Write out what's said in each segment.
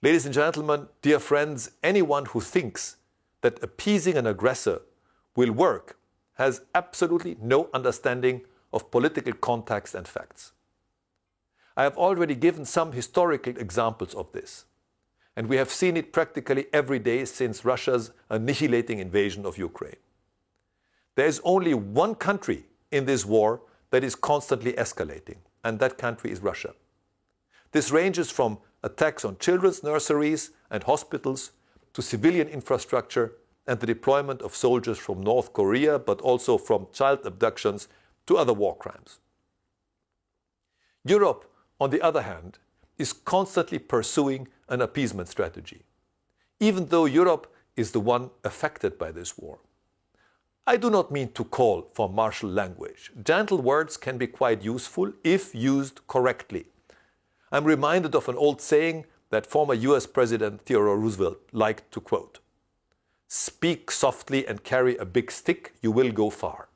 Ladies and gentlemen, dear friends, anyone who thinks that appeasing an aggressor will work has absolutely no understanding of political context and facts. I have already given some historical examples of this, and we have seen it practically every day since Russia's annihilating invasion of Ukraine. There is only one country in this war that is constantly escalating, and that country is Russia. This ranges from attacks on children's nurseries and hospitals to civilian infrastructure and the deployment of soldiers from North Korea, but also from child abductions to other war crimes. Europe, on the other hand, is constantly pursuing an appeasement strategy, even though Europe is the one affected by this war. I do not mean to call for martial language. Gentle words can be quite useful if used correctly. I'm reminded of an old saying that former US President Theodore Roosevelt liked to quote, "Speak softly and carry a big stick, you will go far."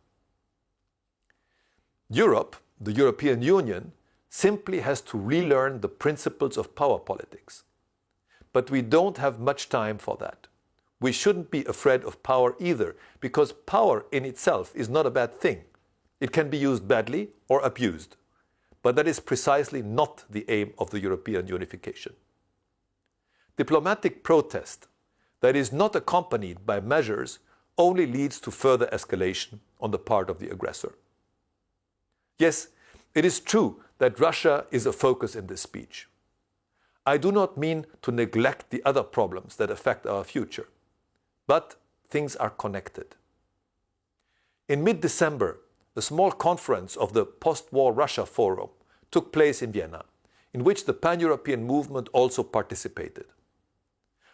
Europe, the European Union, simply has to relearn the principles of power politics. But we don't have much time for that. We shouldn't be afraid of power either, because power in itself is not a bad thing. It can be used badly or abused. But that is precisely not the aim of the European unification. Diplomatic protest that is not accompanied by measures only leads to further escalation on the part of the aggressor. Yes, it is true that Russia is a focus in this speech. I do not mean to neglect the other problems that affect our future, but things are connected. In mid-December, a small conference of the Post-War Russia Forum took place in Vienna, in which the pan-European movement also participated.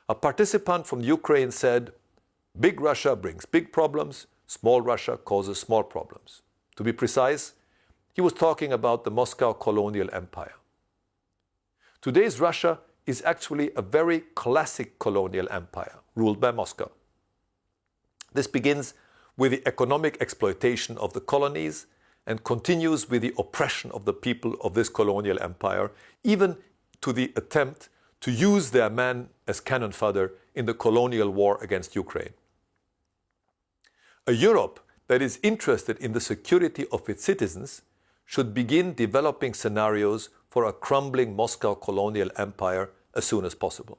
A participant from Ukraine said, "Big Russia brings big problems, small Russia causes small problems." To be precise, he was talking about the Moscow Colonial Empire. Today's Russia is actually a very classic colonial empire ruled by Moscow. This begins with the economic exploitation of the colonies and continues with the oppression of the people of this colonial empire, even to the attempt to use their men as cannon fodder in the colonial war against Ukraine. A Europe that is interested in the security of its citizens should begin developing scenarios for a crumbling Moscow colonial empire as soon as possible.